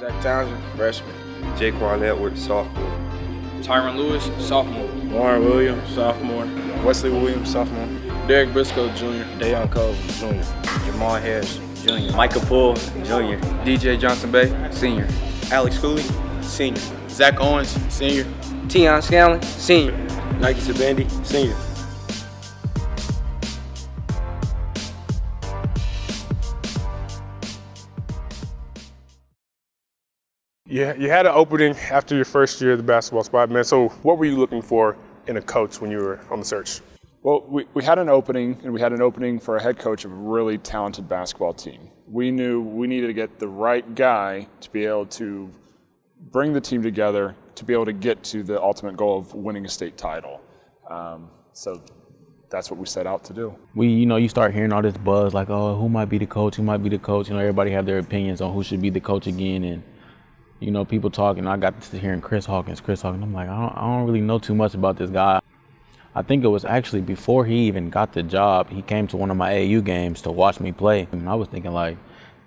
Zach Townsend, freshman. Jaquan Edwards, sophomore. Tyron Lewis, sophomore. Warren Williams, sophomore. Wesley Williams, sophomore. Derek Briscoe, junior. Dayon Cole, junior. Jamal Harris, junior. Micah Poole, junior. DJ Johnson Bay, senior. Alex Cooley, senior. Zach Owens, senior. Tion Scanlon, senior. Nike Sabandi, senior. Yeah, you had an opening after your first year of the basketball spot, man. So what were you looking for in a coach when you were on the search? Well, we had an opening, and we had an opening for a head coach of a really talented basketball team. We knew we needed to get the right guy to be able to bring the team together, to be able to get to the ultimate goal of winning a state title. So that's what we set out to do. You start hearing all this buzz like, oh, who might be the coach? Who might be the coach? Everybody have their opinions on who should be the coach again, and people talking. I got to hearing Chris Hawkins. I'm like, I don't really know too much about this guy. I think it was actually before he even got the job, he came to one of my AAU games to watch me play. And I was thinking like,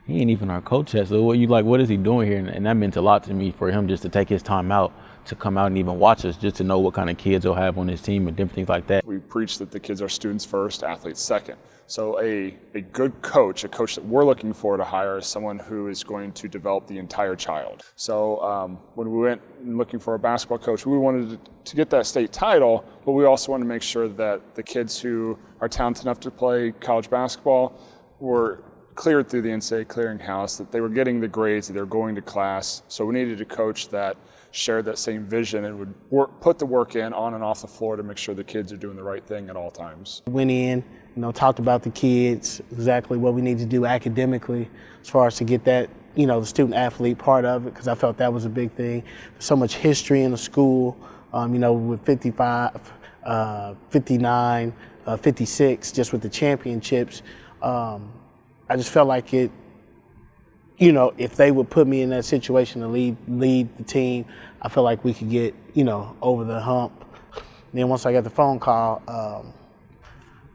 he ain't even our coach yet. So what is he doing here? And that meant a lot to me for him just to take his time out to come out and even watch us, just to know what kind of kids he'll have on his team and different things like that. We preach that the kids are students first, athletes second. So a good coach, a coach that we're looking for to hire, is someone who is going to develop the entire child. So when we went looking for a basketball coach, we wanted to get that state title, but we also wanted to make sure that the kids who are talented enough to play college basketball were cleared through the NCAA clearinghouse, that they were getting the grades, that they were going to class. So we needed a coach that shared that same vision and would put the work in on and off the floor to make sure the kids are doing the right thing at all times. Went in, talked about the kids, exactly what we need to do academically as far as to get that, the student athlete part of it, because I felt that was a big thing. There's so much history in the school, with 55, 59, 56, just with the championships. I just felt like it, if they would put me in that situation to lead the team, I felt like we could get, over the hump. Then once I got the phone call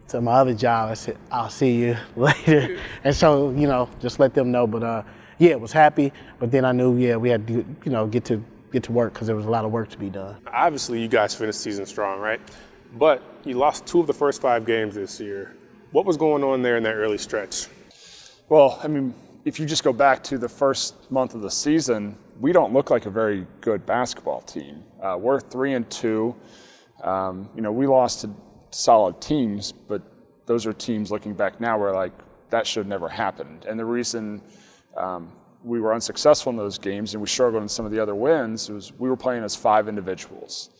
to my other job, I said, I'll see you later. And so, just let them know. But was happy. But then I knew, we had to, get to work, because there was a lot of work to be done. Obviously, you guys finished season strong, right? But you lost 2 of the first 5 games this year. What was going on there in that early stretch? Well, if you just go back to the first month of the season, we don't look like a very good basketball team. We're 3-2. We lost to solid teams, but those are teams looking back now where like that should have never happened. And the reason we were unsuccessful in those games and we struggled in some of the other wins was we were playing as 5 individuals.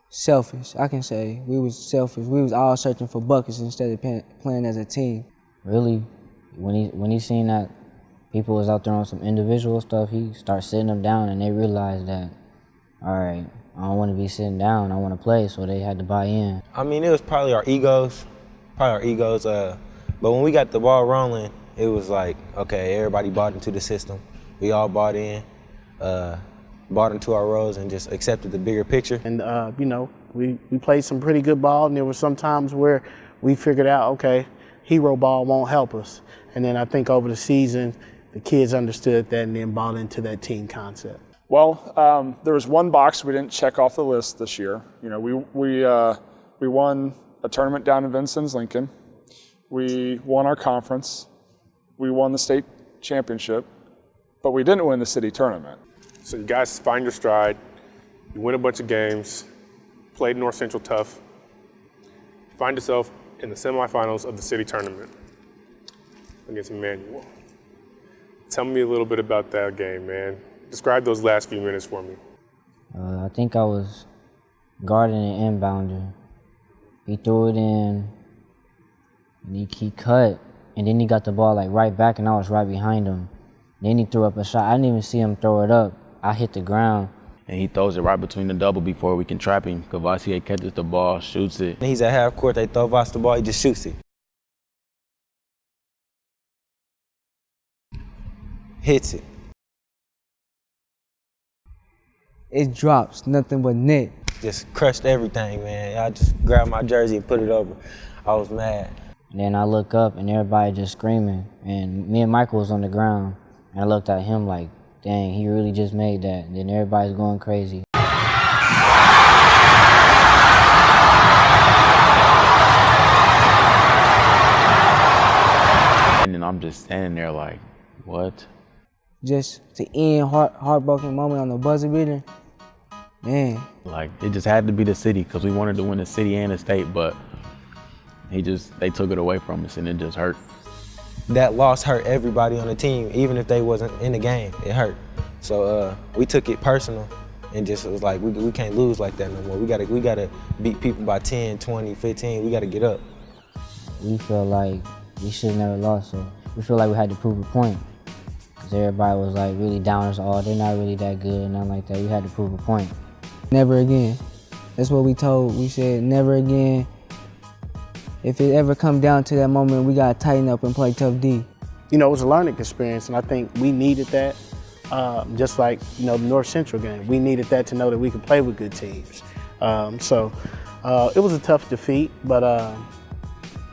Selfish, I can say. We was selfish. We was all searching for buckets instead of playing as a team. Really, when he seen that people was out there on some individual stuff, he started sitting them down, and they realized that, all right, I don't want to be sitting down, I want to play, so they had to buy in. It was probably our egos. But when we got the ball rolling, it was like, okay, everybody bought into the system. We all bought in, bought into our roles, and just accepted the bigger picture. And, we played some pretty good ball, and there were some times where we figured out, okay, hero ball won't help us. And then I think over the season, the kids understood that and then bought into that team concept. Well, there was one box we didn't check off the list this year. We won a tournament down in Vincennes, Lincoln. We won our conference. We won the state championship, but we didn't win the city tournament. So you guys find your stride, you win a bunch of games, played North Central tough, find yourself in the semifinals of the city tournament against Emmanuel. Tell me a little bit about that game, man. Describe those last few minutes for me. I think I was guarding an inbounder. He threw it in, and he cut, and then he got the ball right back, and I was right behind him. Then he threw up a shot. I didn't even see him throw it up. I hit the ground. And he throws it right between the double before we can trap him. Cavassier catches the ball, shoots it. He's at half court, they throw Voss the ball, he just shoots it. Hits it. It drops, nothing but net. Just crushed everything, man. I just grabbed my jersey and put it over. I was mad. And then I look up and everybody just screaming. And me and Michael was on the ground. And I looked at him like, dang, he really just made that. And then everybody's going crazy. And then I'm just standing there like, what? Just to end heartbroken moment on the buzzer beater, man. Like, it just had to be the city because we wanted to win the city and the state, but they took it away from us and it just hurt. That loss hurt everybody on the team, even if they wasn't in the game, it hurt. So we took it personal and just was like, we can't lose like that no more. We gotta beat people by 10, 20, 15, we gotta get up. We feel like we should have never lost, so we feel like we had to prove a point. Because everybody was like really down us all, they're not really that good, and nothing like that. We had to prove a point. Never again. That's what we said, never again. If it ever come down to that moment, we gotta tighten up and play tough D. You know, it was a learning experience, and I think we needed that. Just like, you know, the North Central game, we needed that to know that we could play with good teams. So it was a tough defeat, but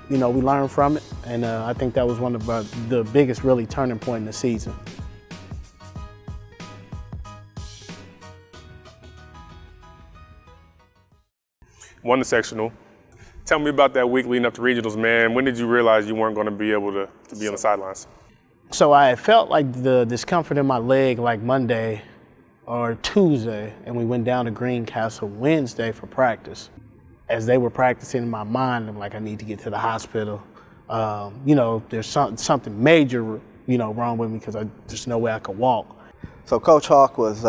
you know, we learned from it, and I think that was one of the biggest really turning point in the season. Won the sectional. Tell me about that week leading up to regionals, man. When did you realize you weren't going to be able to be on the sidelines? So I felt like the discomfort in my leg like Monday or Tuesday, and we went down to Greencastle Wednesday for practice. As they were practicing in my mind, I'm like, I need to get to the hospital. You know, there's something major, you know, wrong with me because there's no way I could walk. So Coach Hawk was,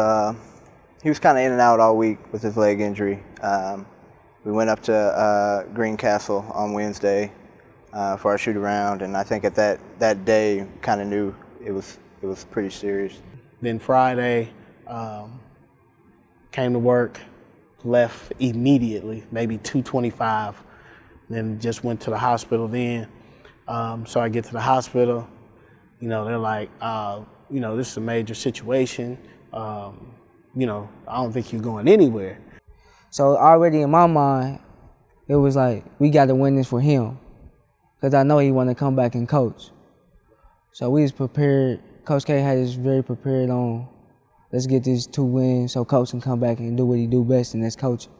he was kind of in and out all week with his leg injury. We went up to Greencastle on Wednesday for our shoot around, and I think at that day kind of knew it was pretty serious. Then Friday, came to work, left immediately, maybe 2:25, then just went to the hospital then. So I get to the hospital, you know, they're like, you know, this is a major situation. You know, I don't think you're going anywhere. So already in my mind, it was like, we got to win this for him. Because I know he want to come back and coach. So we was prepared. Coach K had us very prepared on, let's get these 2 wins so Coach can come back and do what he do best, and that's coaching.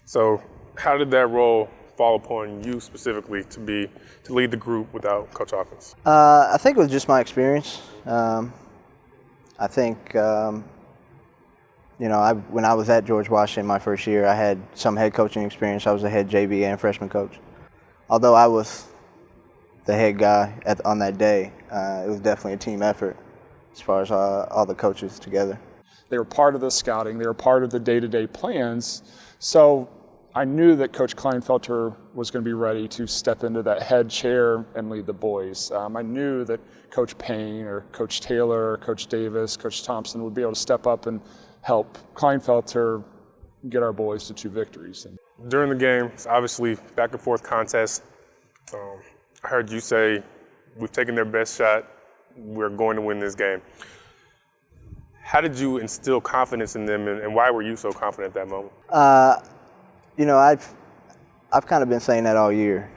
So how did that role fall upon you specifically to lead the group without Coach Hawkins? I think it was just my experience. I think, you know, when I was at George Washington my first year, I had some head coaching experience. I was a head JV and freshman coach. Although I was the head guy on that day, it was definitely a team effort as far as all the coaches together. They were part of the scouting, they were part of the day-to-day plans, so I knew that Coach Kleinfelter was going to be ready to step into that head chair and lead the boys. I knew that Coach Payne or Coach Taylor or Coach Davis, Coach Thompson would be able to step up and help Kleinfelter get our boys to 2 victories. During the game, it's obviously back and forth contest. I heard you say, we've taken their best shot, we're going to win this game. How did you instill confidence in them, and why were you so confident at that moment? You know, I've kind of been saying that all year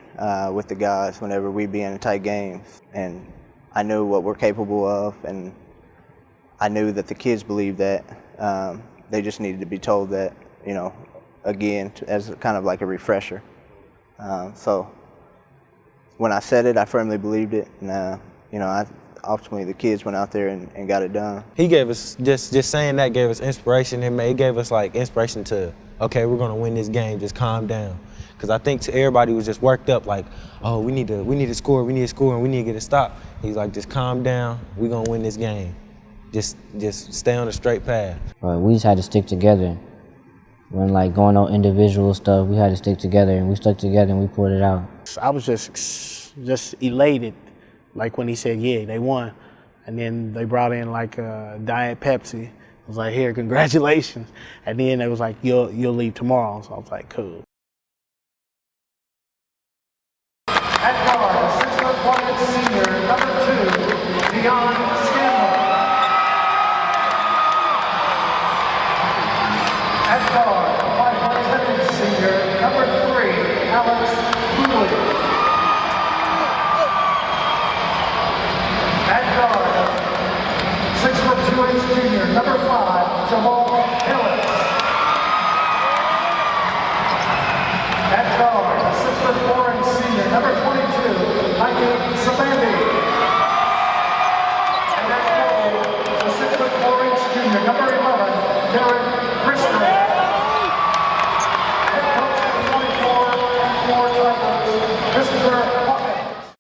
with the guys whenever we be in tight games, and I knew what we're capable of, and I knew that the kids believed that. They just needed to be told that, you know, again, as kind of like a refresher. So when I said it, I firmly believed it, and you know, ultimately the kids went out there and got it done. He gave us, just saying that gave us inspiration, and it gave us like inspiration to, okay, we're gonna win this game, just calm down. Because I think everybody was just worked up like, oh, we need to score, and we need to get a stop. He's like, just calm down, we're gonna win this game. Just stay on the straight path. But we just had to stick together. When like going on individual stuff, we had to stick together, and we stuck together and we pulled it out. I was just elated, like when he said, yeah, they won. And then they brought in like a Diet Pepsi. I was like, here, congratulations. And then it was like, you'll leave tomorrow. So I was like, cool. At guard, 6'1" senior, number 2, Deion Scanlon. At guard, 5'10" senior, number 3, Alex Cooley. At guard, 6'4" 2'2" junior, number 5, Jamal Hillis. At guard, 6'4" senior, number 22, Mikey Sabandi. And at goal, the 6'4" junior, number 11, Derek Crispus. Head coach of the 24 Tigers, Mr. Hawkins.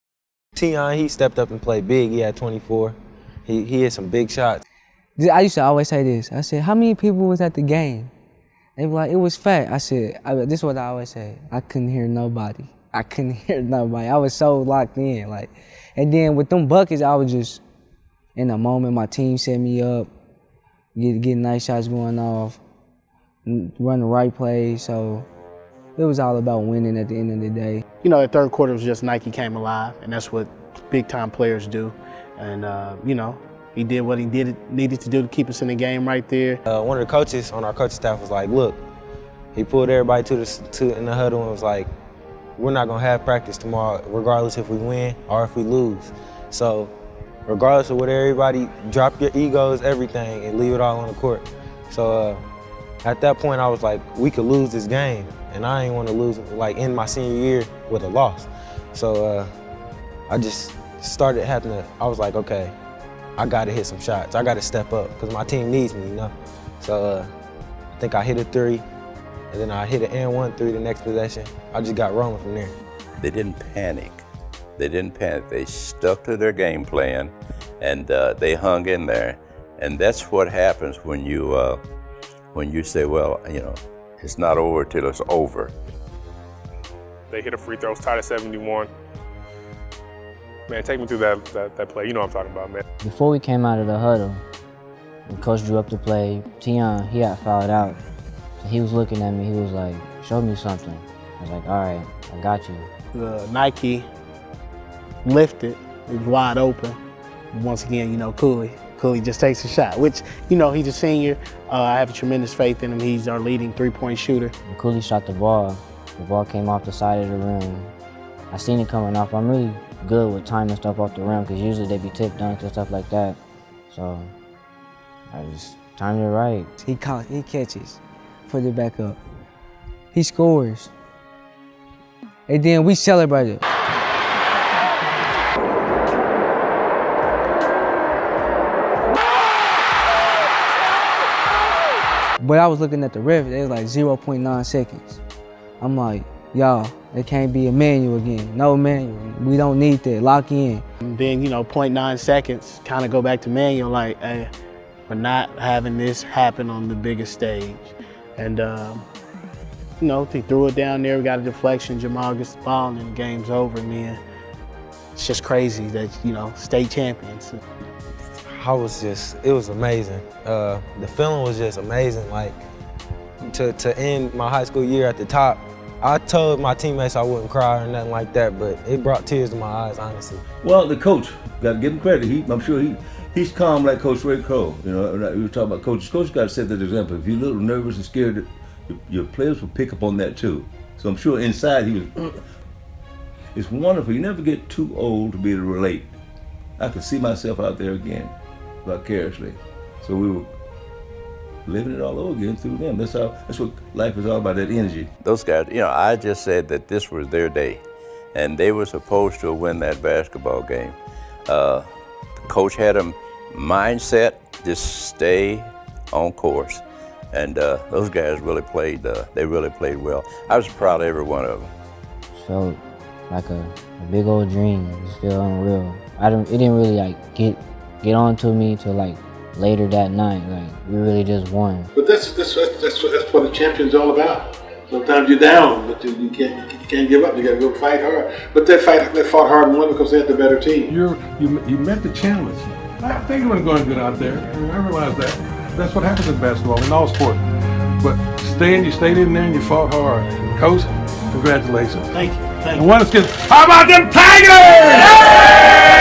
Tion, he stepped up and played big. He had 24. He hit some big shots. I used to always say this. I said, how many people was at the game? They were like, it was fat. I said, this is what I always say. I couldn't hear nobody. I couldn't hear nobody. I was so locked in. And then with them buckets, I was just in the moment. My team set me up, getting nice shots going off, run the right plays. So it was all about winning at the end of the day. You know, the third quarter was just Nike came alive, and that's what big-time players do. And, you know, he did what he needed to do to keep us in the game right there. One of the coaches on our coaching staff was like, look, he pulled everybody in the huddle and was like, we're not going to have practice tomorrow, regardless if we win or if we lose. So regardless of what everybody, drop your egos, everything, and leave it all on the court. So at that point, I was like, we could lose this game, and I didn't want to lose, like, in my senior year with a loss. So I just started having to, I was like, okay, I got to hit some shots. I got to step up because my team needs me, you know? So I think I hit a 3, and then I hit an and 1-3 the next possession. I just got rolling from there. They didn't panic. They didn't panic. They stuck to their game plan, and they hung in there. And that's what happens when you say, well, you know, it's not over till it's over. They hit a free throw, tied at 71. Man, take me through that play. You know what I'm talking about, man. Before we came out of the huddle, when Coach drew up the play, Tion, he got fouled out. So he was looking at me, he was like, show me something. I was like, all right, I got you. The Nike lifted, it was wide open. Once again, you know, Cooley just takes a shot, which, you know, he's a senior. I have tremendous faith in him. He's our leading three-point shooter. When Cooley shot the ball came off the side of the rim. I seen it coming off. I'm really good with timing stuff off the rim because usually they be tip dunks and stuff like that. So I just timed it right. He catches, put it back up. He scores. And then we celebrated. But I was looking at the ref, it was like 0.9 seconds. I'm like, y'all, it can't be a manual again. No manual, we don't need that, lock in. And then, you know, 0.9 seconds, kind of go back to manual, like, hey, we're not having this happen on the biggest stage. And, you know, they threw it down there, we got a deflection, Jamal gets the ball, and then the game's over, man. It's just crazy that, you know, state champions. It was amazing. The feeling was just amazing. Like, to end my high school year at the top, I told my teammates I wouldn't cry or nothing like that, but it brought tears to my eyes, honestly. Well, the coach, got to give him credit. I'm sure he's calm like Coach Ray Cole. You know, we were talking about coaches. Coach got to set that example. If you're a little nervous and scared, your players will pick up on that too. So I'm sure inside he was, it's wonderful. You never get too old to be able to relate. I could see myself out there again, vicariously. So we were living it all over again through them. That's what life is all about, that energy. Those guys, you know, I just said that this was their day, and they were supposed to win that basketball game. The coach had a mindset, just stay on course. And those guys really played, they really played well. I was proud of every one of them. Felt like a big old dream. It just felt unreal. It didn't really like get on to me till like later that night. Like we really just won. But that's what a champion's all about. Sometimes you're down, but you can't give up. You got to go fight hard. But they fought hard and won because they had the better team. You met the challenge. I think it was going good out there. I realize that. That's what happens in basketball, in all sports. But you stayed in there and you fought hard. Coach, congratulations. Thank you. And how about them Tigers?